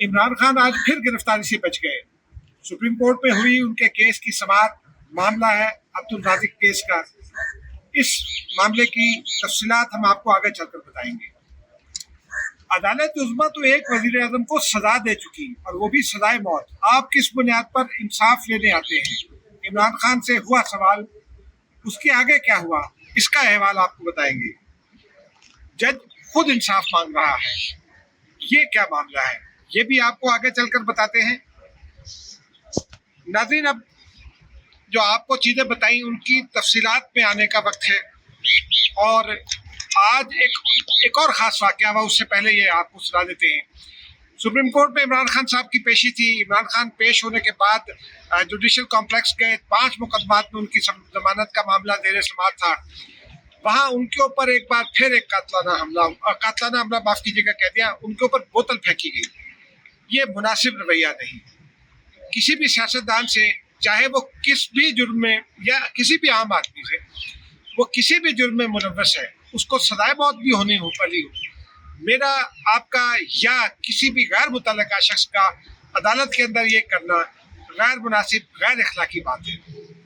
इमरान खान आज फिर गिरफ्तारी से बच गए। सुप्रीम कोर्ट में हुई उनके केस की समाअत, मामला है अब्दुल राज़िक केस का। इस मामले की तफसीलात हम आपको आगे चलकर बताएंगे। अदालत उज़्मा तो एक वज़ीर आज़म को सजा दे चुकी, और वो भी सजाए मौत। आप किस बुनियाद पर इंसाफ लेने आते हैं? इमरान खान से हुआ सवाल, उसके आगे क्या हुआ, इसका अहवाल आपको बताएंगे। जज खुद इंसाफ मांग रहा है, ये क्या मामला है, ये भी आपको आगे चलकर बताते हैं। नाज़रीन, अब जो आपको चीज़ें बताई उनकी तफसीलात में आने का वक्त है। और आज एक और ख़ास वाक़या हुआ, उससे पहले ये आपको सुना देते हैं। सुप्रीम कोर्ट में इमरान खान साहब की पेशी थी। इमरान खान पेश होने के बाद जुडिशल कॉम्प्लेक्स गए। 5 मुकदमात में उनकी जमानत का मामला ज़ेर समाअत था। वहाँ उनके ऊपर एक बार फिर एक कातलाना हमला माफ़ कीजिएगा कह दिया, उनके ऊपर बोतल फेंकी गई। ये मुनासिब रवैया नहीं। किसी भी सियासतदान से, चाहे वो किस भी जुर्म में, या किसी भी आम आदमी से, वो किसी भी जुर्म में मुलव्वस है, उसको सजाए मौत भी होनी हो पड़ी हो, मेरा, आपका या किसी भी गैर मुतल्लका शख्स का अदालत के अंदर ये करना गैर मुनासिब, गैर इखलाकी बात है।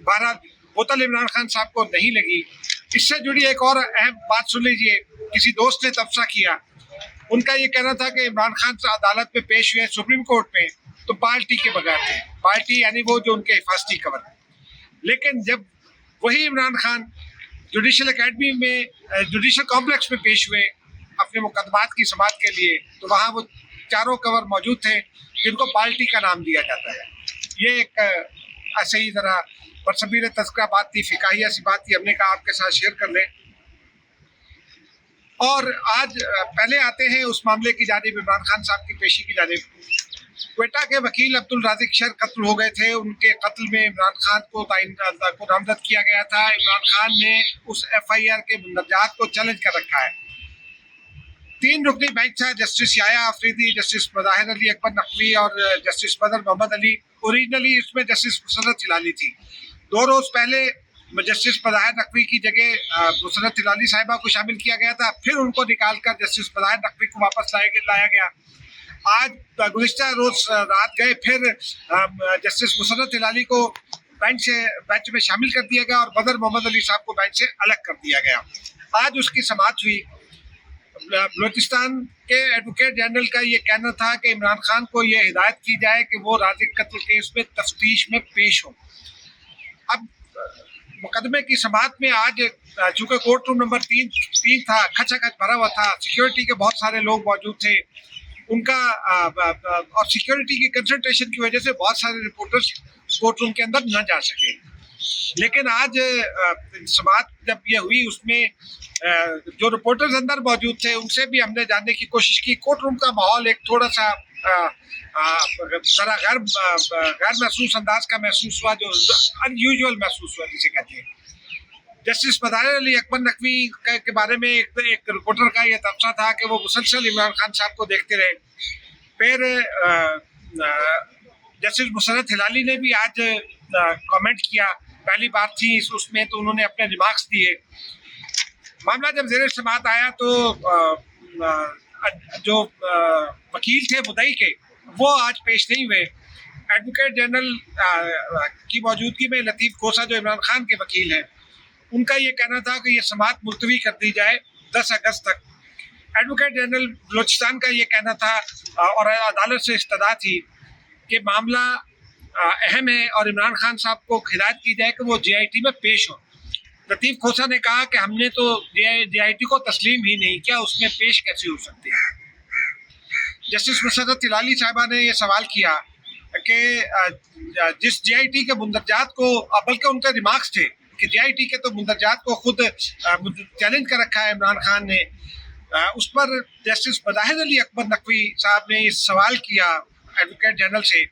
बहरहाल बोतल इमरान खान साहब को नहीं लगी। इससे जुड़ी एक और अहम बात सुन लीजिए। किसी दोस्त ने तबसरा किया, उनका ये कहना था कि इमरान खान से अदालत में पेश हुए सुप्रीम कोर्ट में तो बाल्टी के बगैर थे। बाल्टी यानी वो जो उनके हिफाजती कवर। लेकिन जब वही इमरान खान जुडिशल अकेडमी में, जुडिशल कॉम्प्लेक्स में पेश हुए अपने मुकदमात की समाअत के लिए, तो वहाँ वो चारों कवर मौजूद थे जिनको बाल्टी का नाम दिया जाता है। ये एक ऐसे ही ज़रा बरसबीर तज़किरा बात थी, फ़िकाहिया सी बात थी, हमने कहा आपके साथ शेयर कर लें। और आज पहले आते हैं उस मामले की जानिब, इमरान खान साहब की पेशी की जानिब। क्वेटा के वकील अब्दुल राज़िक शर कत्ल हो गए थे। उनके कत्ल में इमरान खान को नामजद किया गया था। इमरान खान ने उस FIR के मुंदरजात को चैलेंज कर रखा है। 3 रुकनी बेंच था, जस्टिस याया आफरीदी, जस्टिस मज़ाहिर अली अकबर नकवी और जस्टिस बदर मोहम्मद अली। ओरिजिनली इसमें जस्टिस मुसर्रत हिलाली थी। 2 रोज़ पहले जस्टिस मज़ाहिर नकवी की जगह मुसर्रत हिलाली साहिबा को शामिल किया गया था। फिर उनको निकाल कर जस्टिस मज़ाहिर नकवी को वापस लाया गया। आज गुज़िश्ता रोज़ रात गए फिर जस्टिस मुसर्रत हिलाली को बेंच में शामिल कर दिया गया और बदर मोहम्मद अली साहब को बेंच से अलग कर दिया गया। आज उसकी समाअत हुई। बलूचिस्तान के एडवोकेट जनरल का ये कहना था कि इमरान खान को ये हिदायत की जाए कि वो राज़िक कत्ल केस में तफ्तीश में पेश हो। अब मुकदमे की समाअत में आज चूँकि कोर्ट रूम नंबर 3 था, खचाखच भरा हुआ था, सिक्योरिटी के बहुत सारे लोग मौजूद थे। उनका और सिक्योरिटी की कंसंट्रेशन की वजह से बहुत सारे रिपोर्टर्स कोर्ट रूम के अंदर न जा सके। लेकिन आज समाअत जब ये हुई, उसमें जो रिपोर्टर्स अंदर मौजूद थे उनसे भी हमने जानने की कोशिश की। कोर्ट रूम का माहौल एक थोड़ा सा ज़रा गैर महसूस अंदाज का महसूस हुआ, जो अनयूजुअल महसूस हुआ जिसे कहते हैं। जस्टिस मज़ाहिर अली अकबर नकवी के बारे में एक रिपोर्टर का यह तबसरा था कि वो मुसलसल इमरान खान साहब को देखते रहे। फिर जस्टिस मुसर्रत हिलाली ने भी आज कमेंट किया, पहली बार थी उसमें, तो उन्होंने अपने रिमार्क्स दिए। मामला जब ज़ेर समाअत आया तो जो वकील थे मुद्दई के, वो आज पेश नहीं हुए। एडवोकेट जनरल की मौजूदगी में लतीफ़ खोसा, जो इमरान खान के वकील हैं, उनका ये कहना था कि ये समाअत मुलतवी कर दी जाए 10 अगस्त तक। एडवोकेट जनरल बलूचिस्तान का ये कहना था और अदालत से इस्तदा थी कि मामला अहम है और इमरान खान साहब को हिदायत की जाए कि वो JIT में पेश हो। लतीफ़ खोसा ने कहा कि हमने तो JIT को तस्लीम ही नहीं किया, उसमें पेश कैसे हो सकती है। जस्टिस मुसर्रत हिलाली साहिबा ने यह सवाल किया कि जिस JIT के मुंदरजात को, बल्कि उनके रिमार्क्स थे कि JIT के तो मुंदरजात को खुद चैलेंज कर रखा है इमरान खान ने, उस पर जस्टिस मज़ाहिर अली अकबर नकवी साहब ने इस सवाल किया एडवोकेट जनरल से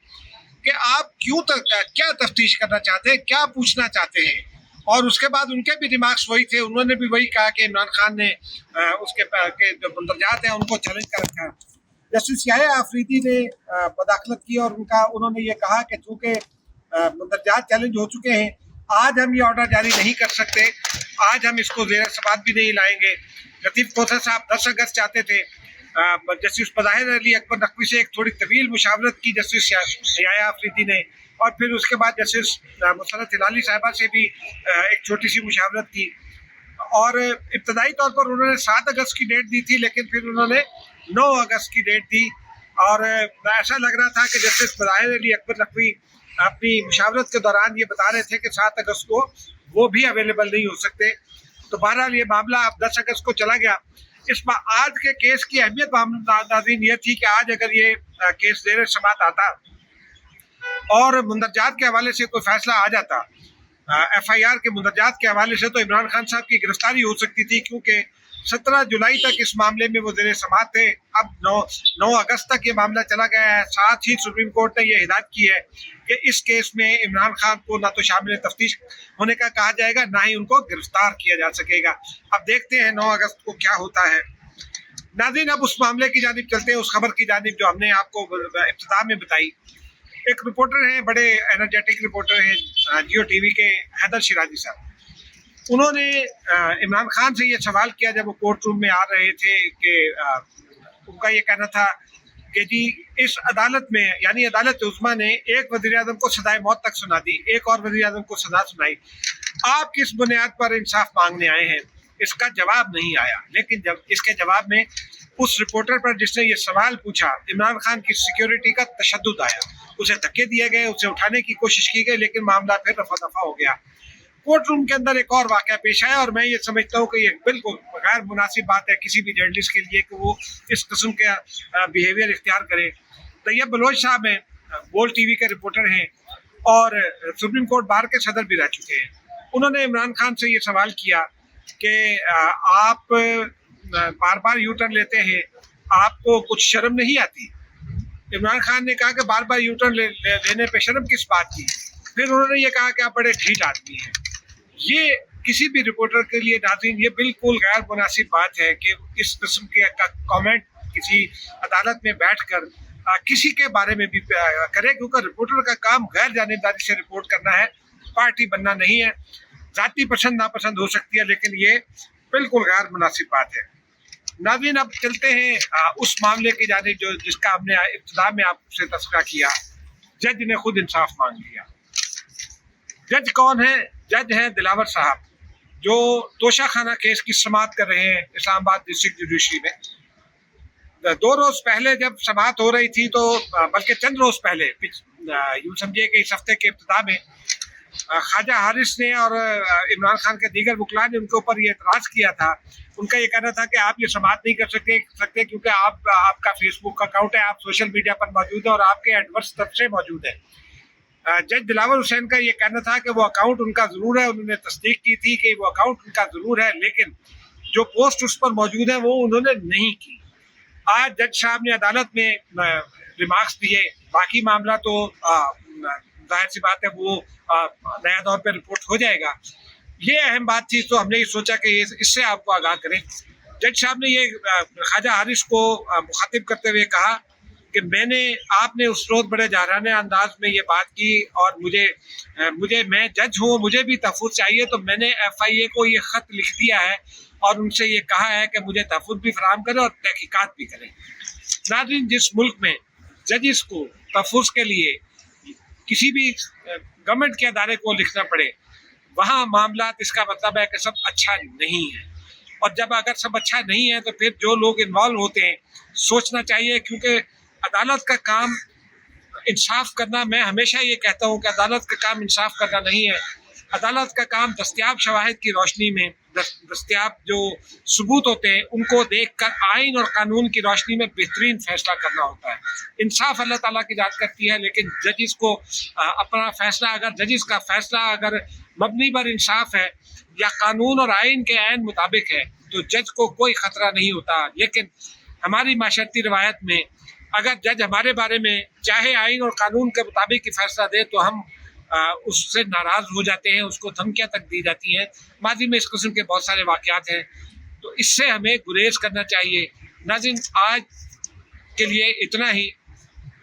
कि आप क्या तफ्तीश करना चाहते हैं, क्या पूछना चाहते हैं। और उसके बाद उनके भी रिमार्क्स वही थे, उन्होंने भी वही कहा कि इमरान खान ने उसके जो मुंदरजात हैं उनको चैलेंज कर रखा है। जस्टिस याया आफरीदी ने मदाखलत की और उन्होंने ये कहा कि चूँकि मुंदरजात चैलेंज हो चुके हैं, आज हम ये ऑर्डर जारी नहीं कर सकते, आज हम इसको ज़ेर समाअत भी नहीं लाएंगे। लतीफ़ खोसा साहब 10 अगस्त चाहते थे, जस्टिस मज़ाहिर अली अकबर नकवी से एक थोड़ी तवील मुशावरत की जस्टिस याया अफरीदी ने, और फिर उसके बाद जस्टिस मुसर्रत हिलाली साहिबा से भी एक छोटी सी मुशावरत की। और इब्तदाई तौर पर उन्होंने 7 अगस्त की डेट दी थी, लेकिन फिर उन्होंने 9 अगस्त की डेट दी। और ऐसा लग रहा था कि जस्टिस मज़ाहिर अली अकबर नकवी अपनी मुशावरत के दौरान ये बता रहे थे कि 7 अगस्त को वो भी अवेलेबल नहीं हो सकते। तो बहरहाल ये मामला अब 10 अगस्त को चला गया। आज के केस की अहमियत नाज़रीन ये थी कि आज अगर ये केस ज़ेर समाअत आता और मुंदरजात के हवाले से कोई फैसला आ जाता, FIR के मुंदरजात के हवाले से, तो इमरान खान साहब की गिरफ्तारी हो सकती थी, क्योंकि 17 जुलाई तक इस मामले में वो ज़ेर समाअत थे। अब 9 अगस्त तक ये मामला चला गया है। साथ ही सुप्रीम कोर्ट ने ये हिदायत की है कि इस केस में इमरान खान को ना तो शामिल तफ्तीश होने का कहा जाएगा, ना ही उनको गिरफ्तार किया जा सकेगा। अब देखते हैं 9 अगस्त को क्या होता है। नाज़रीन, अब उस मामले की जानिब चलते हैं, उस खबर की जानिब जो हमने आपको इब्तिदा में बताई। एक रिपोर्टर हैं, बड़े एनर्जेटिक रिपोर्टर हैं, जियो टीवी के हैदर शिराजी साहब। उन्होंने इमरान खान से ये सवाल किया जब वो कोर्ट रूम में आ रहे थे कि उनका ये कहना था कि जी इस अदालत में, यानी अदालत उज़्मा ने एक वज़ीर-ए-आज़म को सज़ाए मौत तक सुना दी, एक और वज़ीर-ए-आज़म को सज़ा सुनाई, आप किस बुनियाद पर इंसाफ मांगने आए हैं? इसका जवाब नहीं आया। लेकिन जब इसके जवाब में उस रिपोर्टर पर जिसने ये सवाल पूछा, इमरान खान की सिक्योरिटी का तशद्दुद आया, उसे धक्के दिए गए, उसे उठाने की कोशिश की गई, लेकिन मामला फिर रफा दफा हो गया। कोर्ट रूम के अंदर एक और वाक़या पेश आया, और मैं ये समझता हूँ कि ये बिल्कुल गैर मुनासिब बात है किसी भी जर्नलिस्ट के लिए कि वो इस किस्म का बिहेवियर इख्तियार करे। तैयब बलोच साहब हैं, बोल टीवी के रिपोर्टर हैं और सुप्रीम कोर्ट बार के सदर भी रह चुके हैं। उन्होंने इमरान खान से ये सवाल किया कि आप बार बार यू टर्न लेते हैं, आपको कुछ शर्म नहीं आती? इमरान खान ने कहा कि बार बार यू टर्न लेने पे शर्म किस बात की? फिर उन्होंने ये कहा कि आप बड़े ढीठ आदमी हैं। ये किसी भी रिपोर्टर के लिए नाज़रीन ये बिल्कुल गैर मुनासिब बात है कि इस किस्म के कमेंट किसी अदालत में बैठकर किसी के बारे में भी करे, क्योंकि रिपोर्टर का काम गैर जानिबदारी से रिपोर्ट करना है, पार्टी बनना नहीं है। जाति पसंद नापसंद हो सकती है, लेकिन ये बिल्कुल गैर मुनासिब बात है। नाज़रीन, अब चलते हैं उस मामले की जानिब जो जिसका हमने इब्तिदा में आपसे तस्करा किया। जज ने खुद इंसाफ मांग लिया। जज कौन है? जज हैं दिलावर साहब, जो तोशा खाना केस की समाअत कर रहे हैं इस्लामाबाद डिस्ट्रिक्ट जुडिशरी में। 2 रोज़ पहले जब समाअत हो रही थी, तो बल्कि चंद रोज़ पहले, यूँ समझिए कि इस हफ्ते के इब्तिदा में ख्वाजा हारिस ने और इमरान खान के दीगर वकला ने उनके ऊपर ये एतराज़ किया था। उनका ये कहना था कि आप ये समाअत नहीं कर सकते क्योंकि आपका फेसबुक का अकाउंट है, आप सोशल मीडिया पर मौजूद है और आपके एडवर्स तबसे मौजूद है। जज दिलावर हुसैन का ये कहना था कि वो अकाउंट उनका ज़रूर है, उन्होंने तस्दीक की थी कि वो अकाउंट उनका ज़रूर है, लेकिन जो पोस्ट उस पर मौजूद है वो उन्होंने नहीं की। आज जज साहब ने अदालत में रिमार्क्स दिए। बाकी मामला तो जाहिर सी बात है वो नया दौर पर रिपोर्ट हो जाएगा। ये अहम बात थी, तो हमने ये सोचा कि इससे आपको आगाह करें। जज साहब ने ये ख्वाजा हारिस को मुखातिब करते हुए कहा कि आपने उस रोज़ बड़े जाहराने अंदाज में ये बात की, और मैं जज हूँ, मुझे भी तहफ़्फ़ुज़ चाहिए, तो मैंने FIA को ये ख़त लिख दिया है और उनसे ये कहा है कि मुझे तहफ़्फ़ुज़ भी फराहम करें और तहक़ीक़ात भी करें। नाज़रीन, जिस मुल्क में जजिस को तहफ़्फ़ुज़ के लिए किसी भी गवर्नमेंट के अदारे को लिखना पड़े, वहाँ मामलात, इसका मतलब है कि सब अच्छा नहीं है। और जब अगर सब अच्छा नहीं है, तो फिर जो लोग इन्वॉल्व होते हैं, सोचना चाहिए, क्योंकि अदालत का काम इंसाफ करना, मैं हमेशा ये कहता हूँ कि अदालत का काम इंसाफ करना नहीं है। अदालत का काम दस्तयाब शवाहिद की रोशनी में दस्तयाब जो सबूत होते हैं उनको देखकर आइन और कानून की रोशनी में बेहतरीन फैसला करना होता है। इंसाफ अल्लाह ताला की जात करती है, लेकिन जजिस को अपना फैसला, अगर जजिस का फैसला अगर मबनी पर इंसाफ है या कानून और आइन के ऐन मुताबिक है, तो जज को कोई ख़तरा नहीं होता। लेकिन हमारी माशरती रवायत में अगर जज हमारे बारे में चाहे आइन और कानून के मुताबिक ही फैसला दे, तो हम उससे नाराज़ हो जाते हैं, उसको धमकियाँ तक दी जाती हैं। माजी में इस किस्म के बहुत सारे वाक़यात हैं, तो इससे हमें गुरेज करना चाहिए। नाज़रीन, आज के लिए इतना ही।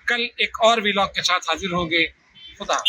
कल एक और व्लॉग के साथ हाजिर होंगे। खुदा।